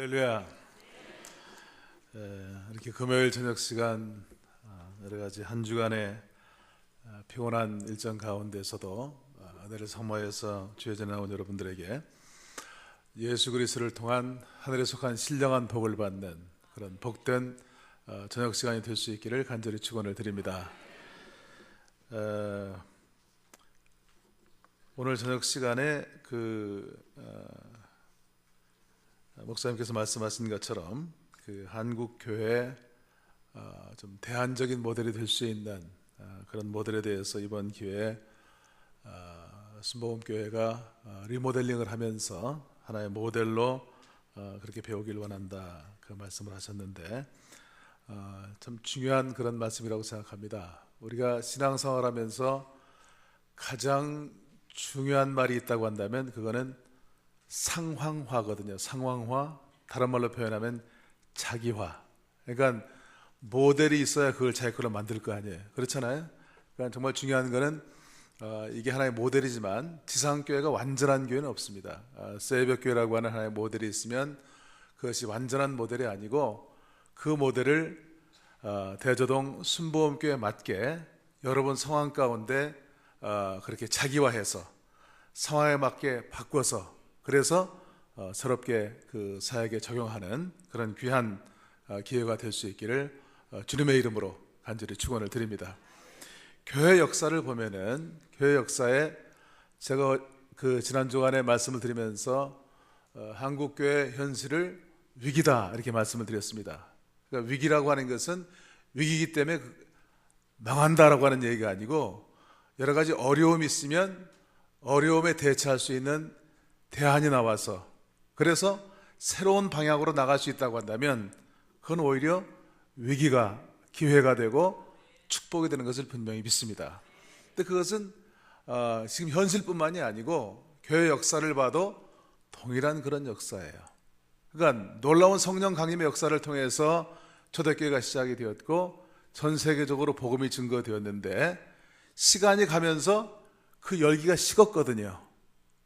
할렐루야. 이렇게 금요일 저녁 시간 여러 가지 한 주간의 피곤한 일정 가운데서도 은혜를 사모해서 주의 전에 나온 여러분들에게 예수 그리스도를 통한 하늘에 속한 신령한 복을 받는 그런 복된 저녁 시간이 될 수 있기를 간절히 축원을 드립니다. 오늘 저녁 시간에 목사님께서 말씀하신 것처럼 한국 교회 좀 대안적인 모델이 될 수 있는 그런 모델에 대해서 이번 기회에 순복음교회가 리모델링을 하면서 하나의 모델로 그렇게 배우길 원한다, 그 말씀을 하셨는데 참 중요한 그런 말씀이라고 생각합니다. 우리가 신앙생활 하면서 가장 중요한 말이 있다고 한다면 그거는 상황화거든요. 상황화, 다른 말로 표현하면 자기화. 그러니까 모델이 있어야 그걸 자기 걸로 만들 거 아니에요. 그렇잖아요. 그러니까 정말 중요한 거는 이게 하나의 모델이지만 지상교회가 완전한 교회는 없습니다. 새벽교회라고 하는 하나의 모델이 있으면 그것이 완전한 모델이 아니고 그 모델을 대저동 순복음교회에 맞게 여러분 상황 가운데 그렇게 자기화해서 상황에 맞게 바꿔서 그래서 새롭게 그 사역에 적용하는 그런 귀한 기회가 될 수 있기를 주님의 이름으로 간절히 축원을 드립니다. 교회 역사를 보면은 교회 역사에 제가 지난 주간에 말씀을 드리면서 한국 교회 현실을 위기다 이렇게 말씀을 드렸습니다. 그러니까 위기라고 하는 것은 위기이기 때문에 망한다라고 하는 얘기가 아니고 여러 가지 어려움이 있으면 어려움에 대처할 수 있는 대안이 나와서 그래서 새로운 방향으로 나갈 수 있다고 한다면 그건 오히려 위기가 기회가 되고 축복이 되는 것을 분명히 믿습니다. 근데 그것은 지금 현실뿐만이 아니고 교회 역사를 봐도 동일한 그런 역사예요. 그러니까 놀라운 성령 강림의 역사를 통해서 초대교회가 시작이 되었고 전 세계적으로 복음이 증거되었는데 시간이 가면서 그 열기가 식었거든요.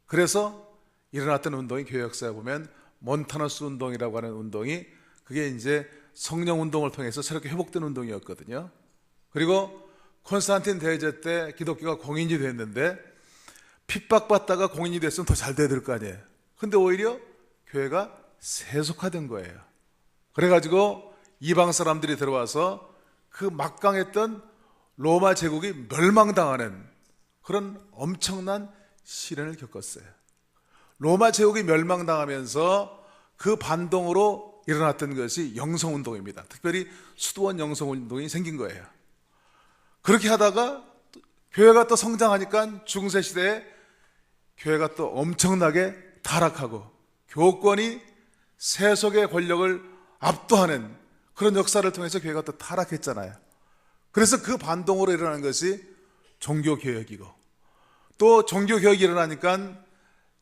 그래서 일어났던 운동이 교회 역사에 보면 몬타너스 운동이라고 하는 운동이 그게 이제 성령 운동을 통해서 새롭게 회복된 운동이었거든요. 그리고 콘스탄틴 대제 때 기독교가 공인이 됐는데 핍박받다가 공인이 됐으면 더 잘 돼야 될 거 아니에요. 근데 오히려 교회가 세속화된 거예요. 그래가지고 이방 사람들이 들어와서 그 막강했던 로마 제국이 멸망당하는 그런 엄청난 시련을 겪었어요. 로마 제국이 멸망당하면서 그 반동으로 일어났던 것이 영성운동입니다. 특별히 수도원 영성운동이 생긴 거예요. 그렇게 하다가 교회가 또 성장하니까 중세시대에 교회가 또 엄청나게 타락하고 교권이 세속의 권력을 압도하는 그런 역사를 통해서 교회가 또 타락했잖아요. 그래서 그 반동으로 일어난 것이 종교개혁이고 또 종교개혁이 일어나니까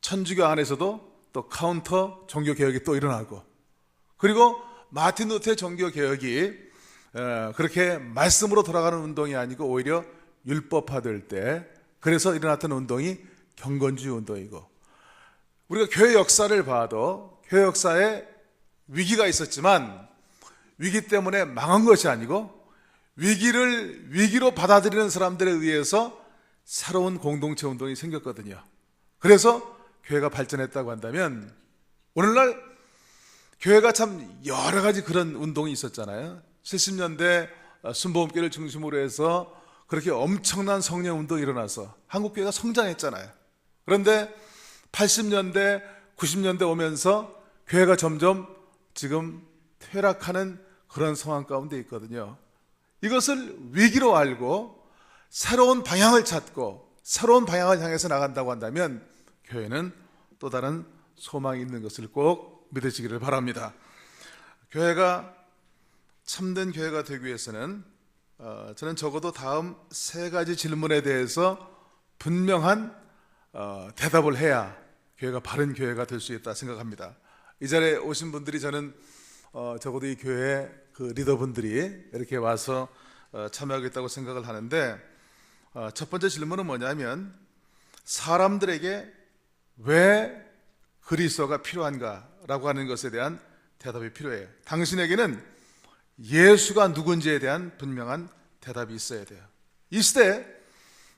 천주교 안에서도 또 카운터 종교개혁이 또 일어나고 그리고 마틴 루터의 종교개혁이 그렇게 말씀으로 돌아가는 운동이 아니고 오히려 율법화될 때 그래서 일어났던 운동이 경건주의 운동이고 우리가 교회 역사를 봐도 교회 역사에 위기가 있었지만 위기 때문에 망한 것이 아니고 위기를 위기로 받아들이는 사람들에 의해서 새로운 공동체 운동이 생겼거든요. 그래서 교회가 발전했다고 한다면 오늘날 교회가 참 여러 가지 그런 운동이 있었잖아요. 70년대 순복음교회를 중심으로 해서 그렇게 엄청난 성령 운동이 일어나서 한국교회가 성장했잖아요. 그런데 80년대 90년대 오면서 교회가 점점 지금 퇴락하는 그런 상황 가운데 있거든요. 이것을 위기로 알고 새로운 방향을 찾고 새로운 방향을 향해서 나간다고 한다면 교회는 또 다른 소망이 있는 것을 꼭 믿으시기를 바랍니다. 교회가 참된 교회가 되기 위해서는 저는 적어도 다음 세 가지 질문에 대해서 분명한 대답을 해야 교회가 바른 교회가 될 수 있다 생각합니다. 이 자리에 오신 분들이 저는 적어도 이 교회 그 리더분들이 이렇게 와서 참여하겠다고 생각을 하는데 첫 번째 질문은 뭐냐면 사람들에게 왜 그리스도가 필요한가라고 하는 것에 대한 대답이 필요해요. 당신에게는 예수가 누군지에 대한 분명한 대답이 있어야 돼요. 이 시대에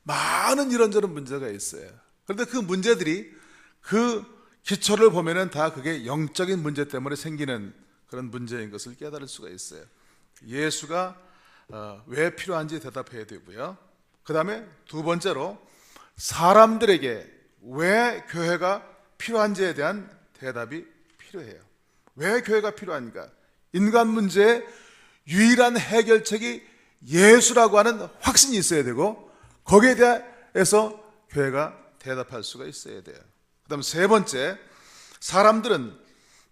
많은 이런저런 문제가 있어요. 그런데 그 문제들이 그 기초를 보면은 다 그게 영적인 문제 때문에 생기는 그런 문제인 것을 깨달을 수가 있어요. 예수가 왜 필요한지 대답해야 되고요. 그 다음에 두 번째로 사람들에게 왜 교회가 필요한지에 대한 대답이 필요해요. 왜 교회가 필요한가? 인간 문제의 유일한 해결책이 예수라고 하는 확신이 있어야 되고, 거기에 대해서 교회가 대답할 수가 있어야 돼요. 그 다음 세 번째, 사람들은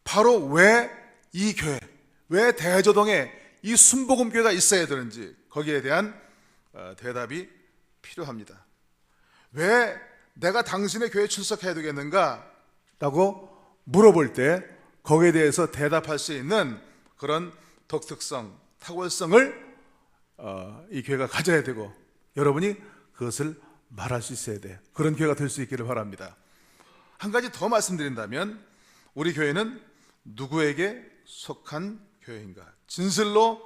바로 왜 이 교회, 왜 대저동에 이 순복음교회가 있어야 되는지, 거기에 대한 대답이 필요합니다. 왜 내가 당신의 교회에 출석해야 되겠는가? 라고 물어볼 때 거기에 대해서 대답할 수 있는 그런 독특성, 탁월성을 이 교회가 가져야 되고, 여러분이 그것을 말할 수 있어야 돼요. 그런 교회가 될 수 있기를 바랍니다. 한 가지 더 말씀드린다면, 우리 교회는 누구에게 속한 교회인가? 진실로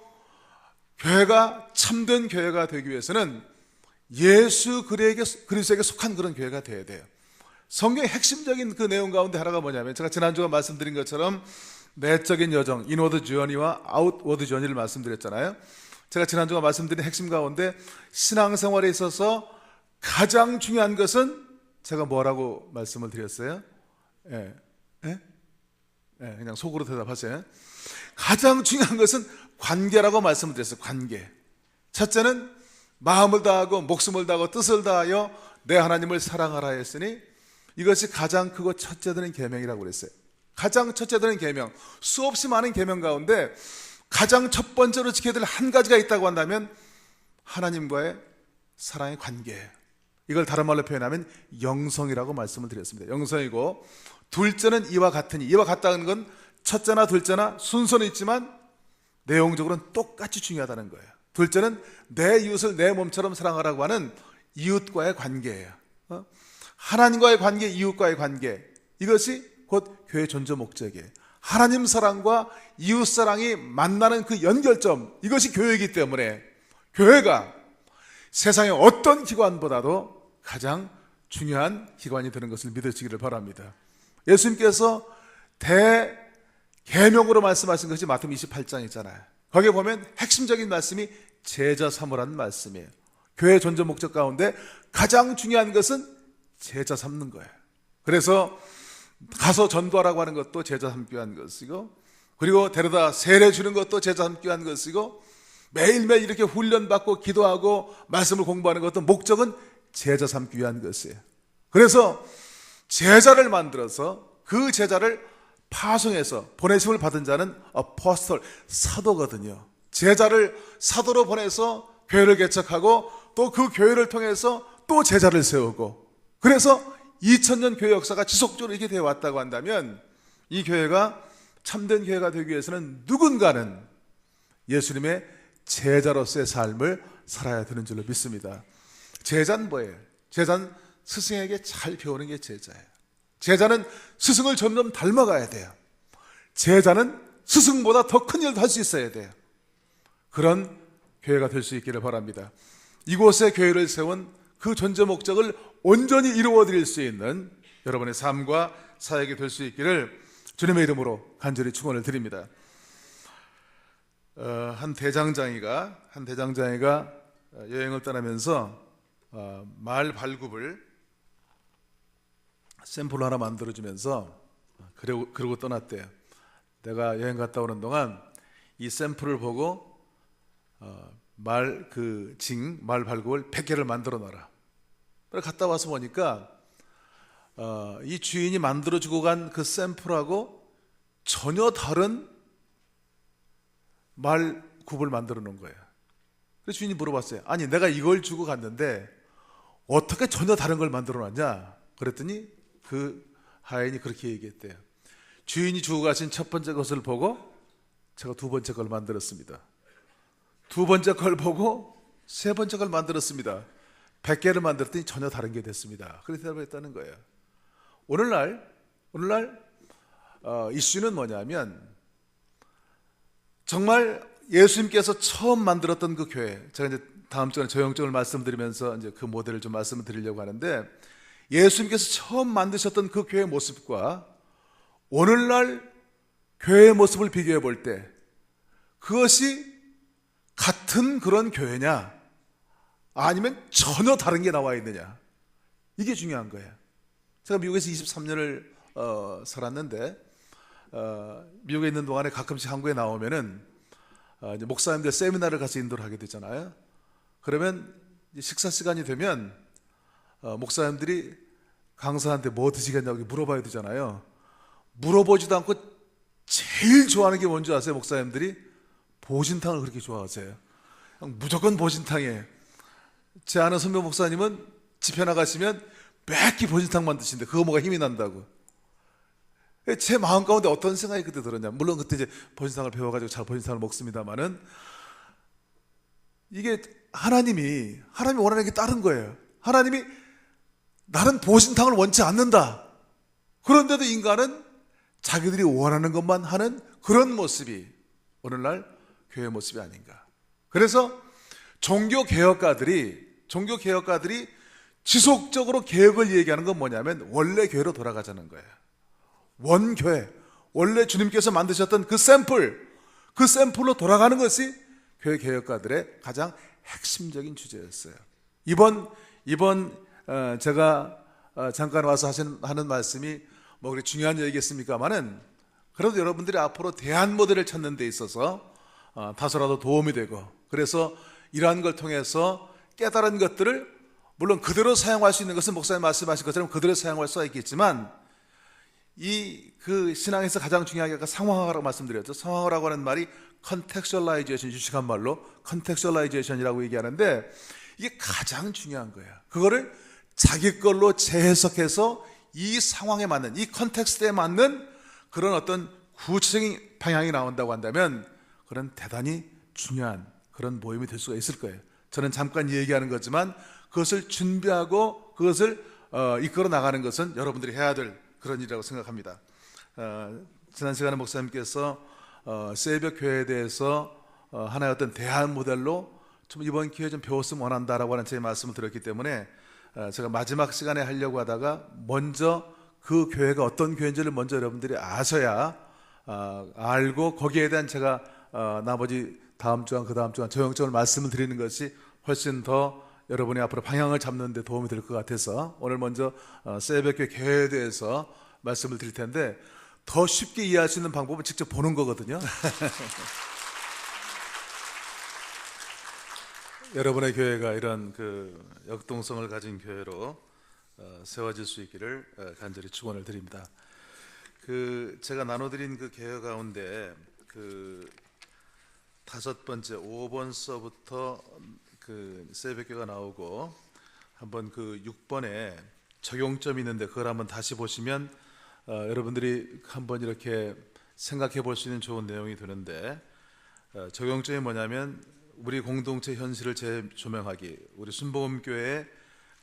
교회가 참된 교회가 되기 위해서는 예수 그리스도에게 속한 그런 교회가 되어야 돼요. 성경의 핵심적인 그 내용 가운데 하나가 뭐냐면, 제가 지난주에 말씀드린 것처럼 내적인 여정, 인워드 주어니와 아웃워드 주어니를 말씀드렸잖아요. 제가 지난주에 말씀드린 핵심 가운데 신앙생활에 있어서 가장 중요한 것은 제가 뭐라고 말씀을 드렸어요? 그냥 속으로 대답하세요. 가장 중요한 것은 관계라고 말씀을 드렸어요. 관계. 첫째는 마음을 다하고 목숨을 다하고 뜻을 다하여 내 하나님을 사랑하라 했으니, 이것이 가장 크고 첫째 되는 계명이라고 그랬어요. 가장 첫째 되는 계명, 수없이 많은 계명 가운데 가장 첫 번째로 지켜야 될 한 가지가 있다고 한다면 하나님과의 사랑의 관계예요. 이걸 다른 말로 표현하면 영성이라고 말씀을 드렸습니다. 영성이고, 둘째는 이와 같으니, 이와 같다는 건 첫째나 둘째나 순서는 있지만 내용적으로는 똑같이 중요하다는 거예요. 둘째는 내 이웃을 내 몸처럼 사랑하라고 하는 이웃과의 관계예요. 하나님과의 관계, 이웃과의 관계, 이것이 곧 교회의 존재 목적이에요. 하나님 사랑과 이웃 사랑이 만나는 그 연결점, 이것이 교회이기 때문에 교회가 세상의 어떤 기관보다도 가장 중요한 기관이 되는 것을 믿으시기를 바랍니다. 예수님께서 대계명으로 말씀하신 것이 마태복음 28장이잖아요. 거기에 보면 핵심적인 말씀이 제자 삼으라는 말씀이에요. 교회의 존재 목적 가운데 가장 중요한 것은 제자 삼는 거예요. 그래서 가서 전도하라고 하는 것도 제자 삼기 위한 것이고, 그리고 데려다 세례 주는 것도 제자 삼기 위한 것이고, 매일매일 이렇게 훈련받고 기도하고 말씀을 공부하는 것도 목적은 제자 삼기 위한 것이에요. 그래서 제자를 만들어서 그 제자를 파송해서 보내심을 받은 자는 어포스톨, 사도거든요. 제자를 사도로 보내서 교회를 개척하고, 또 그 교회를 통해서 또 제자를 세우고, 그래서 2000년 교회 역사가 지속적으로 이렇게 되어 왔다고 한다면, 이 교회가 참된 교회가 되기 위해서는 누군가는 예수님의 제자로서의 삶을 살아야 되는 줄로 믿습니다. 제자는 뭐예요? 제자는 스승에게 잘 배우는 게 제자예요. 제자는 스승을 점점 닮아가야 돼요. 제자는 스승보다 더 큰 일도 할 수 있어야 돼요. 그런 교회가 될 수 있기를 바랍니다. 이곳에 교회를 세운 그 존재 목적을 온전히 이루어 드릴 수 있는 여러분의 삶과 사역이 될 수 있기를 주님의 이름으로 간절히 축원을 드립니다. 한 대장장이가 여행을 떠나면서 말 발굽을 샘플로 하나 만들어주면서 그러고 떠났대요. 내가 여행 갔다 오는 동안 이 샘플을 보고 말 발굽을 100개를 만들어 놔라. 갔다 와서 보니까 이 주인이 만들어주고 간 그 샘플하고 전혀 다른 말굽을 만들어 놓은 거예요. 그래서 주인이 물어봤어요. 아니, 내가 이걸 주고 갔는데 어떻게 전혀 다른 걸 만들어 놨냐? 그랬더니 그 하인이 그렇게 얘기했대요. 주인이 주고 가신 첫 번째 것을 보고 제가 두 번째 걸 만들었습니다. 두 번째 걸 보고 세 번째 걸 만들었습니다. 100개를 만들었더니 전혀 다른 게 됐습니다. 그렇게 대답했다는 거예요. 오늘날 이슈는 뭐냐면, 정말 예수님께서 처음 만들었던 그 교회, 제가 이제 다음 주에 저영적을 말씀드리면서 이제 그 모델을 좀 말씀을 드리려고 하는데, 예수님께서 처음 만드셨던 그 교회의 모습과 오늘날 교회의 모습을 비교해 볼 때 그것이 같은 그런 교회냐 아니면 전혀 다른 게 나와 있느냐, 이게 중요한 거예요. 제가 미국에서 23년을 살았는데 미국에 있는 동안에 가끔씩 한국에 나오면은 이제 목사님들 세미나를 가서 인도를 하게 되잖아요. 그러면 식사 시간이 되면 목사님들이 강사한테 뭐 드시겠냐고 물어봐야 되잖아요. 물어보지도 않고 제일 좋아하는 게 뭔지 아세요? 목사님들이 보신탕을 그렇게 좋아하세요. 무조건 보신탕이에요. 제 아는 선배 목사님은 집회 나가시면 매끼 보신탕만 드시는데 그거 먹어 힘이 난다고. 제 마음 가운데 어떤 생각이 그때 들었냐, 물론 그때 이제 보신탕을 배워가지고 잘 보신탕을 먹습니다만은, 이게 하나님이 원하는 게 다른 거예요. 하나님이 나는 보신탕을 원치 않는다. 그런데도 인간은 자기들이 원하는 것만 하는 그런 모습이 오늘날 교회 모습이 아닌가. 그래서 종교개혁가들이 지속적으로 개혁을 얘기하는 건 뭐냐면 원래 교회로 돌아가자는 거예요. 원교회, 원래 주님께서 만드셨던 그 샘플로 돌아가는 것이 교회 개혁가들의 가장 핵심적인 주제였어요. 이번 제가 잠깐 와서 하는 말씀이 뭐 그렇게 중요한 얘기겠습니까만은, 그래도 여러분들이 앞으로 대안 모델을 찾는 데 있어서 다소라도 도움이 되고, 그래서 이러한 걸 통해서 깨달은 것들을 물론 그대로 사용할 수 있는 것은 목사님 말씀하신 것처럼 그대로 사용할 수가 있겠지만, 그 신앙에서 가장 중요한 게 아까 상황화라고 말씀드렸죠. 상황화라고 하는 말이 컨텍스츄얼라이제이션, 유식한 말로 컨텍스츄얼라이제이션이라고 얘기하는데, 이게 가장 중요한 거예요. 그거를 자기 걸로 재해석해서 이 상황에 맞는, 이 컨텍스트에 맞는 그런 어떤 구체적인 방향이 나온다고 한다면, 그런 대단히 중요한 그런 모임이 될 수가 있을 거예요. 저는 잠깐 얘기하는 거지만 그것을 준비하고 그것을 이끌어 나가는 것은 여러분들이 해야 될 그런 일이라고 생각합니다. 지난 시간에 목사님께서 새벽 교회에 대해서 하나의 어떤 대안 모델로 좀 이번 기회에 좀 배웠으면 원한다라고 하는 제 말씀을 드렸기 때문에, 제가 마지막 시간에 하려고 하다가 먼저 그 교회가 어떤 교회인지를 먼저 여러분들이 아셔야 알고 거기에 대한 제가 나머지 다음 주간 그 다음 주간 저영적으로 말씀을 드리는 것이 훨씬 더 여러분이 앞으로 방향을 잡는 데 도움이 될 것 같아서 오늘 먼저 새벽교회 교회에 대해서 말씀을 드릴 텐데, 더 쉽게 이해할 수 있는 방법은 직접 보는 거거든요. 여러분의 교회가 이런 그 역동성을 가진 교회로 세워질 수 있기를 간절히 축원을 드립니다. 제가 나눠드린 그 개혁 가운데 그 5번째 5번서부터 그 새벽교가 나오고, 한번 그 6번에 적용점이 있는데 그걸 한번 다시 보시면 여러분들이 한번 이렇게 생각해 볼 수 있는 좋은 내용이 되는데, 적용점이 뭐냐면 우리 공동체 현실을 재조명하기, 우리 순복음교회의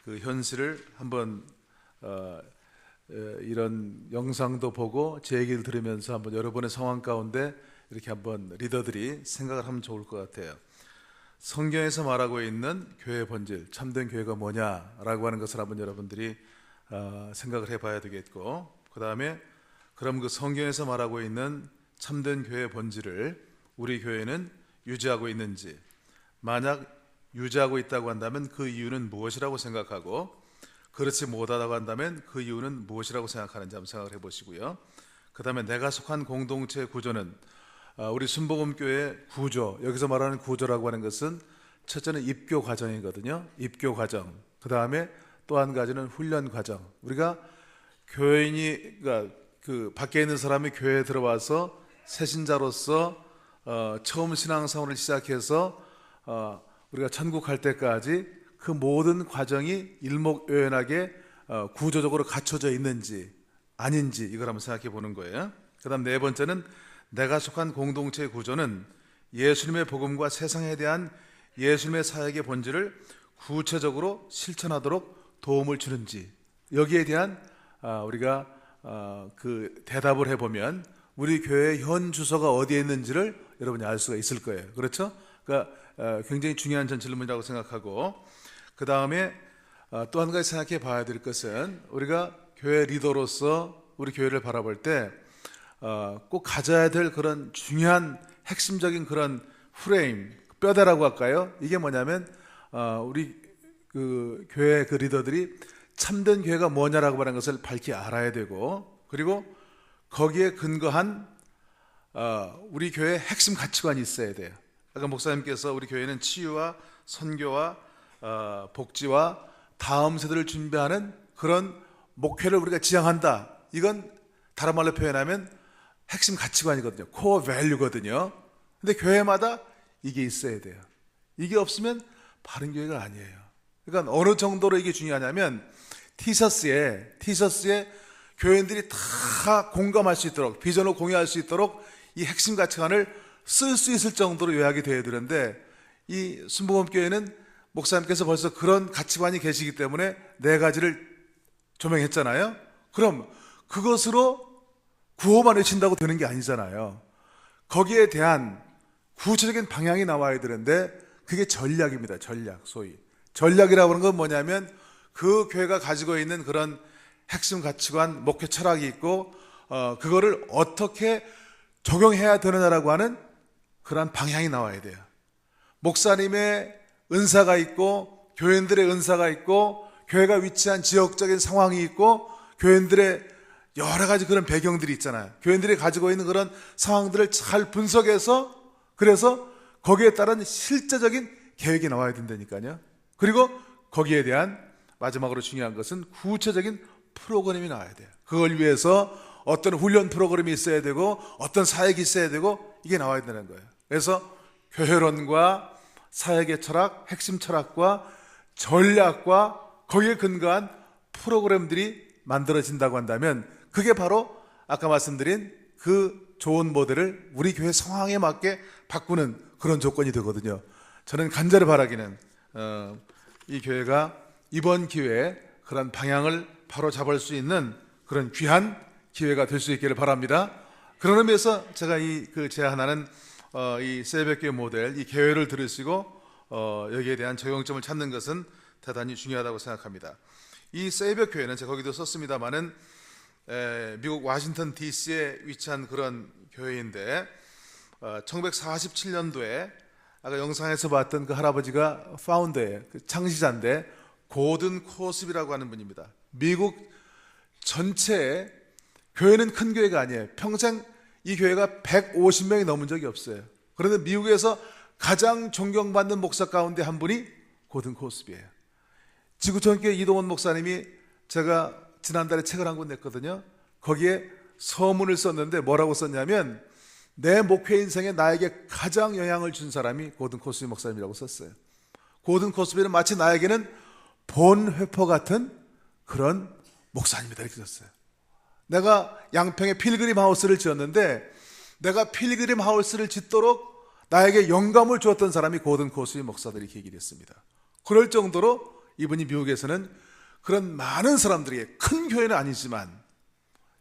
그 현실을 한번 이런 영상도 보고 제 얘기를 들으면서 한번 여러분의 상황 가운데 이렇게 한번 리더들이 생각을 하면 좋을 것 같아요. 성경에서 말하고 있는 교회의 본질, 참된 교회가 뭐냐라고 하는 것을 한번 여러분들이 생각을 해봐야 되겠고, 그 다음에 그럼 그 성경에서 말하고 있는 참된 교회의 본질을 우리 교회는 유지하고 있는지, 만약 유지하고 있다고 한다면 그 이유는 무엇이라고 생각하고, 그렇지 못하다고 한다면 그 이유는 무엇이라고 생각하는지 한번 생각을 해보시고요. 그 다음에 내가 속한 공동체의 구조는, 우리 순복음교회의 구조, 여기서 말하는 구조라고 하는 것은 첫째는 입교 과정이거든요. 입교 과정. 그 다음에 또 한 가지는 훈련 과정. 우리가 교인이, 그러니까 그 밖에 있는 사람이 교회에 들어와서 새신자로서 처음 신앙생활을 시작해서 우리가 천국 갈 때까지 그 모든 과정이 일목요연하게 구조적으로 갖춰져 있는지 아닌지, 이걸 한번 생각해 보는 거예요. 그 다음 네 번째는 내가 속한 공동체의 구조는 예수님의 복음과 세상에 대한 예수님의 사역의 본질을 구체적으로 실천하도록 도움을 주는지, 여기에 대한 우리가 그 대답을 해보면 우리 교회의 현 주소가 어디에 있는지를 여러분이 알 수가 있을 거예요. 그렇죠? 그러니까 굉장히 중요한 전 질문이라고 생각하고, 그 다음에 또 한 가지 생각해 봐야 될 것은, 우리가 교회 리더로서 우리 교회를 바라볼 때 꼭 가져야 될 그런 중요한 핵심적인 그런 프레임, 뼈대라고 할까요? 이게 뭐냐면 우리 그 교회 그 리더들이 참된 교회가 뭐냐라고 하는 것을 밝히 알아야 되고, 그리고 거기에 근거한 우리 교회의 핵심 가치관이 있어야 돼요. 아까 목사님께서 우리 교회는 치유와 선교와 복지와 다음 세대를 준비하는 그런 목표를 우리가 지향한다. 이건 다른 말로 표현하면 핵심 가치관이거든요. 코어 밸류거든요. 근데 교회마다 이게 있어야 돼요. 이게 없으면 바른 교회가 아니에요. 그러니까 어느 정도로 이게 중요하냐면, 티셔츠에 교인들이 다 공감할 수 있도록, 비전을 공유할 수 있도록 이 핵심 가치관을 쓸 수 있을 정도로 요약이 되어야 되는데, 이 순복음교회는 목사님께서 벌써 그런 가치관이 계시기 때문에 4가지를 조명했잖아요. 그럼 그것으로 구호만 외친다고 되는 게 아니잖아요. 거기에 대한 구체적인 방향이 나와야 되는데, 그게 전략입니다. 전략, 소위 전략이라고 하는 건 뭐냐면, 그 교회가 가지고 있는 그런 핵심 가치관, 목표 철학이 있고 그거를 어떻게 적용해야 되느냐라고 하는 그런 방향이 나와야 돼요. 목사님의 은사가 있고, 교인들의 은사가 있고, 교회가 위치한 지역적인 상황이 있고, 교인들의 여러 가지 그런 배경들이 있잖아요. 교인들이 가지고 있는 그런 상황들을 잘 분석해서, 그래서 거기에 따른 실제적인 계획이 나와야 된다니까요. 그리고 거기에 대한 마지막으로 중요한 것은 구체적인 프로그램이 나와야 돼요. 그걸 위해서 어떤 훈련 프로그램이 있어야 되고, 어떤 사역이 있어야 되고, 이게 나와야 되는 거예요. 그래서 교회론과 사역의 철학, 핵심 철학과 전략과 거기에 근거한 프로그램들이 만들어진다고 한다면, 그게 바로 아까 말씀드린 그 좋은 모델을 우리 교회 상황에 맞게 바꾸는 그런 조건이 되거든요. 저는 간절히 바라기는 이 교회가 이번 기회에 그런 방향을 바로 잡을 수 있는 그런 귀한 기회가 될 수 있기를 바랍니다. 그런 의미에서 제가 제안하는 이 새벽교회 모델, 이 계획을 들으시고 여기에 대한 적용점을 찾는 것은 대단히 중요하다고 생각합니다. 이 새벽교회는 제가 거기도 썼습니다마는 미국 워싱턴 DC에 위치한 그런 교회인데, 1947년도에 아까 영상에서 봤던 그 할아버지가 파운더예요. 그 창시자인데, 고든 코스비라고 하는 분입니다. 미국 전체에 교회는 큰 교회가 아니에요. 평생 이 교회가 150명이 넘은 적이 없어요. 그런데 미국에서 가장 존경받는 목사 가운데 한 분이 고든 코스비예요. 지구촌교회 이동원 목사님이, 제가 지난달에 책을 한 권 냈거든요. 거기에 서문을 썼는데 뭐라고 썼냐면, 내 목회 인생에 나에게 가장 영향을 준 사람이 고든 코스비 목사님이라고 썼어요. 고든 코스비는 마치 나에게는 본회퍼 같은 그런 목사님이다, 이렇게 썼어요. 내가 양평에 필그림 하우스를 지었는데, 내가 필그림 하우스를 짓도록 나에게 영감을 주었던 사람이 고든 코스비 목사들이 얘기를 했습니다. 그럴 정도로 이분이 미국에서는 그런 많은 사람들에게, 큰 교회는 아니지만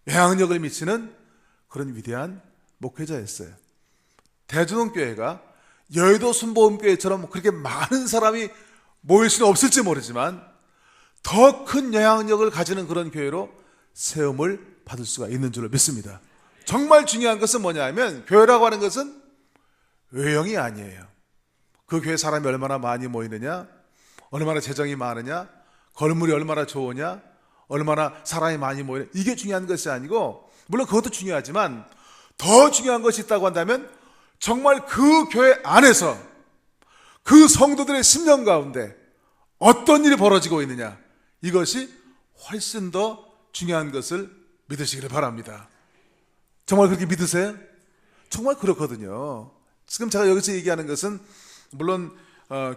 영향력을 미치는 그런 위대한 목회자였어요. 대전원교회가 여의도 순복음교회처럼 그렇게 많은 사람이 모일 수는 없을지 모르지만 더 큰 영향력을 가지는 그런 교회로 세움을 받을 수가 있는 줄로 믿습니다. 정말 중요한 것은 뭐냐면, 교회라고 하는 것은 외형이 아니에요. 그 교회 사람이 얼마나 많이 모이느냐, 얼마나 재정이 많으냐, 건물이 얼마나 좋으냐, 얼마나 사람이 많이 모이느냐, 이게 중요한 것이 아니고, 물론 그것도 중요하지만 더 중요한 것이 있다고 한다면, 정말 그 교회 안에서 그 성도들의 심령 가운데 어떤 일이 벌어지고 있느냐, 이것이 훨씬 더 중요한 것을 믿으시기를 바랍니다. 정말 그렇게 믿으세요? 정말 그렇거든요. 지금 제가 여기서 얘기하는 것은, 물론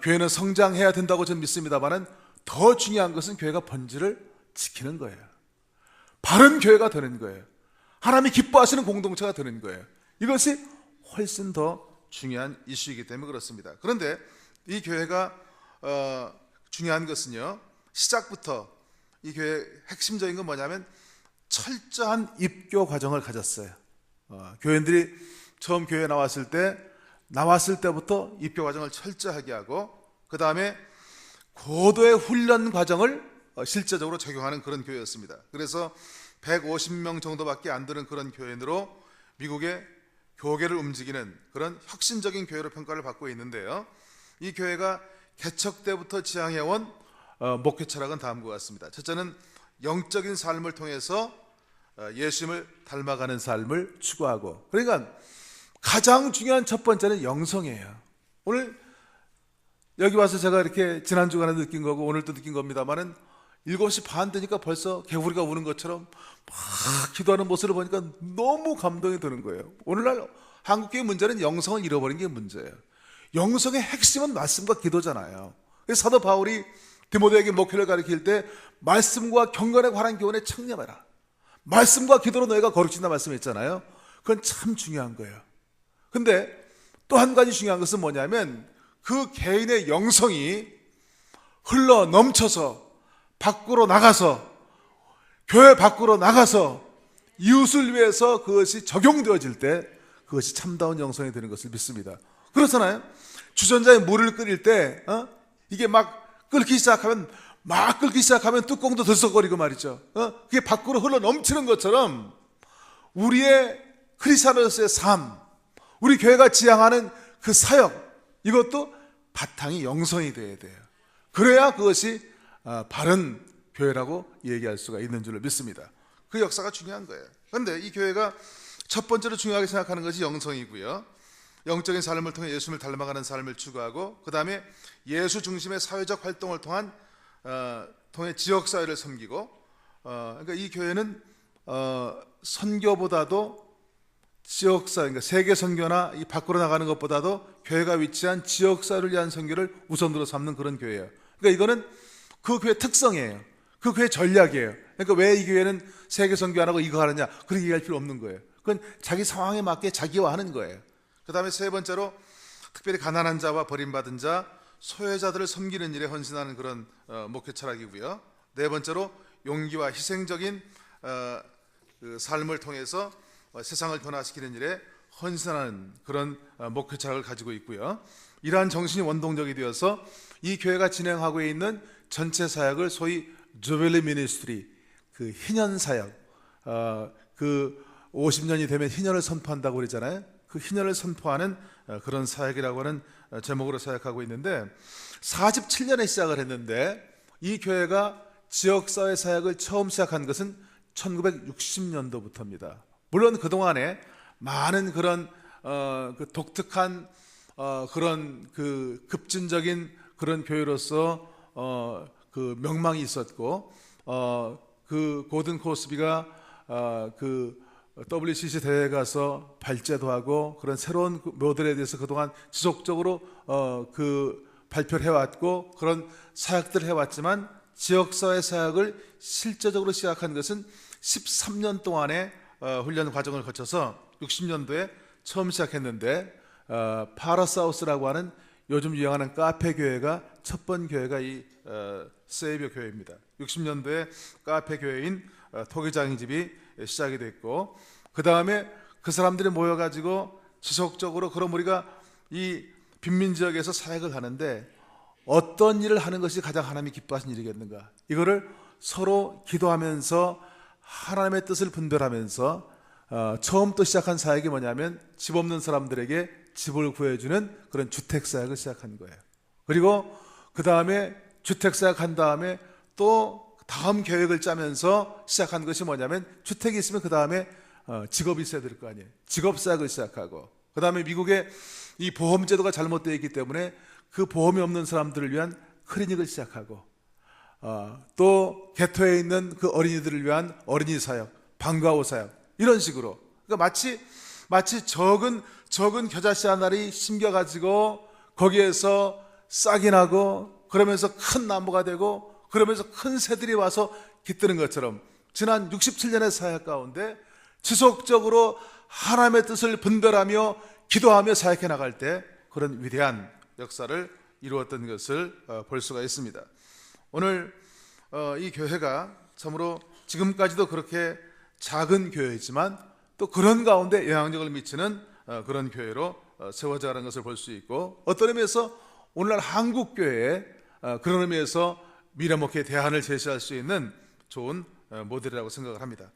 교회는 성장해야 된다고 저는 믿습니다만, 더 중요한 것은 교회가 본질을 지키는 거예요. 바른 교회가 되는 거예요. 하나님이 기뻐하시는 공동체가 되는 거예요. 이것이 훨씬 더 중요한 이슈이기 때문에 그렇습니다. 그런데 이 교회가 중요한 것은요, 시작부터 이 교회의 핵심적인 건 뭐냐면 철저한 입교 과정을 가졌어요. 교인들이 처음 교회에 나왔을 때부터 입교 과정을 철저하게 하고 그 다음에 고도의 훈련 과정을 실제적으로 적용하는 그런 교회였습니다. 그래서 150명 정도밖에 안 되는 그런 교인으로 미국의 교계를 움직이는 그런 혁신적인 교회로 평가를 받고 있는데요. 이 교회가 개척 때부터 지향해온 목회 철학은 다음과 같습니다. 첫째는 영적인 삶을 통해서 예수님을 닮아가는 삶을 추구하고, 그러니까 가장 중요한 첫 번째는 영성이에요. 오늘 여기 와서 제가 이렇게 지난 주간에 느낀 거고 오늘도 느낀 겁니다만은 7시 반 되니까 벌써 개구리가 우는 것처럼 막 기도하는 모습을 보니까 너무 감동이 드는 거예요. 오늘날 한국교회 문제는 영성을 잃어버린 게 문제예요. 영성의 핵심은 말씀과 기도잖아요. 그래서 사도 바울이 디모데에게 목회를 가르칠 때 말씀과 경건에 관한 교훈에 청렴해라, 말씀과 기도로 너희가 거룩해진다 말씀했잖아요. 그건 참 중요한 거예요. 근데 또 한 가지 중요한 것은 뭐냐면 그 개인의 영성이 흘러 넘쳐서 밖으로 나가서, 교회 밖으로 나가서 이웃을 위해서 그것이 적용되어질 때 그것이 참다운 영성이 되는 것을 믿습니다. 그렇잖아요. 주전자에 물을 끓일 때 이게 막 끓기 시작하면 뚜껑도 들썩거리고 말이죠. 그게 밖으로 흘러 넘치는 것처럼 우리의 크리스천으로서의 삶, 우리 교회가 지향하는 그 사역, 이것도 바탕이 영성이 되어야 돼요. 그래야 그것이 바른 교회라고 얘기할 수가 있는 줄로 믿습니다. 그 역사가 중요한 거예요. 그런데 이 교회가 첫 번째로 중요하게 생각하는 것이 영성이고요. 영적인 삶을 통해 예수님을 닮아가는 삶을 추구하고, 그 다음에 예수 중심의 사회적 활동을 통해 지역사회를 섬기고, 그러니까 이 교회는 선교보다도 지역사회, 그러니까 세계 선교나 이 밖으로 나가는 것보다도 교회가 위치한 지역사회를 위한 선교를 우선으로 삼는 그런 교회예요. 그러니까 이거는 그 교회 특성이에요. 그 교회 전략이에요. 그러니까 왜 이 교회는 세계 선교 안 하고 이거 하느냐, 그렇게 얘기할 필요 없는 거예요. 그건 자기 상황에 맞게 자기화하는 거예요. 그 다음에 세 번째로 특별히 가난한 자와 버림받은 자, 소외자들을 섬기는 일에 헌신하는 그런 목회 철학이고요. 네 번째로 용기와 희생적인 그 삶을 통해서 세상을 변화시키는 일에 헌신하는 그런 목회 철학을 가지고 있고요. 이러한 정신이 원동력이 되어서 이 교회가 진행하고 있는 전체 사역을 소위 주빌리 미니스트리, 그 희년 사역, 그 50년이 되면 희년을 선포한다고 그러잖아요. 그 희년을 선포하는 그런 사역이라고 하는 제목으로 사역하고 있는데, 47년에 시작을 했는데 이 교회가 지역사회 사역을 처음 시작한 것은 1960년도부터입니다. 물론 그동안에 많은 그런 그 독특한 그런 그 급진적인 그런 교회로서 그 명망이 있었고, 그 고든 코스비가 그 WCC 대회에 가서 발제도 하고 그런 새로운 모델에 대해서 그동안 지속적으로 그 발표를 해왔고 그런 사역들을 해왔지만, 지역사회 사역을 실제적으로 시작한 것은 13년 동안의 훈련 과정을 거쳐서 60년도에 처음 시작했는데, 파라사우스라고 하는 요즘 유행하는 카페 교회가 첫 번 교회가 이 세이비어 교회입니다. 60년도에 카페 교회인 토기장의 집이 시작이 됐고, 그 다음에 그 사람들이 모여가지고 지속적으로, 그럼 우리가 이 빈민지역에서 사역을 하는데 어떤 일을 하는 것이 가장 하나님이 기뻐하시는 일이겠는가, 이거를 서로 기도하면서 하나님의 뜻을 분별하면서 처음부터 시작한 사역이 뭐냐면 집 없는 사람들에게 집을 구해주는 그런 주택사역을 시작한 거예요. 그리고 그 다음에 주택사역 한 다음에 또 다음 계획을 짜면서 시작한 것이 뭐냐면, 주택이 있으면 그 다음에 직업이 있어야 될 거 아니에요. 직업사역을 시작하고, 그 다음에 미국의 이 보험제도가 잘못되어 있기 때문에 그 보험이 없는 사람들을 위한 클리닉을 시작하고, 또 개토에 있는 그 어린이들을 위한 어린이 사역, 방과후 사역, 이런 식으로. 그러니까 마치 적은 겨자씨 하나를 심겨가지고 거기에서 싹이 나고 그러면서 큰 나무가 되고 그러면서 큰 새들이 와서 깃드는 것처럼 지난 67년의 사역 가운데 지속적으로 하나님의 뜻을 분별하며 기도하며 사역해 나갈 때 그런 위대한 역사를 이루었던 것을 볼 수가 있습니다. 오늘 이 교회가 참으로 지금까지도 그렇게 작은 교회이지만 또 그런 가운데 영향력을 미치는 그런 교회로 세워져가는 것을 볼 수 있고, 어떤 의미에서 오늘날 한국 교회에 그런 의미에서 미래 목회 대안을 제시할 수 있는 좋은 모델이라고 생각을 합니다.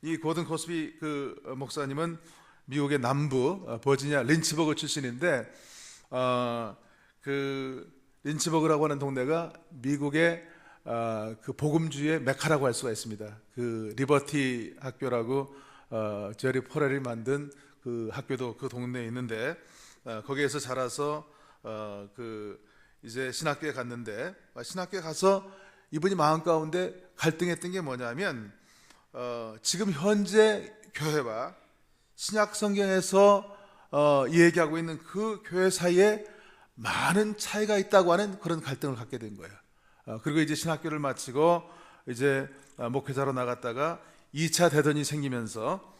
이 고든 코스비 그 목사님은 미국의 남부 버지니아 린치버그 출신인데, 그 린치버그라고 하는 동네가 미국의 그 복음주의의 메카라고 할 수가 있습니다. 그 리버티 학교라고 제리 포렐이 만든 그 학교도 그 동네에 있는데, 거기에서 자라서 그 이제 신학교에 갔는데, 신학교에 가서 이분이 마음 가운데 갈등했던 게 뭐냐면, 지금 현재 교회와 신약 성경에서 얘기하고 있는 그 교회 사이에 많은 차이가 있다고 하는 그런 갈등을 갖게 된 거예요. 그리고 이제 신학교를 마치고 이제 목회자로 나갔다가 2차 대전이 생기면서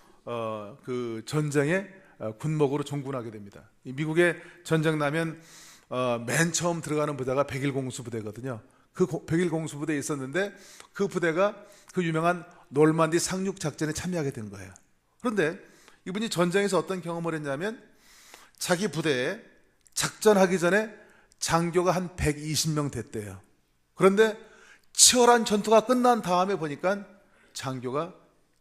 그 전쟁에 군목으로 종군하게 됩니다. 미국에 전쟁 나면 맨 처음 들어가는 부대가 101 공수부대거든요. 그 101 공수부대에 있었는데, 그 부대가 그 유명한 놀만디 상륙 작전에 참여하게 된 거예요. 그런데 이분이 전쟁에서 어떤 경험을 했냐면, 자기 부대에 작전하기 전에 장교가 한 120명 됐대요. 그런데 치열한 전투가 끝난 다음에 보니까 장교가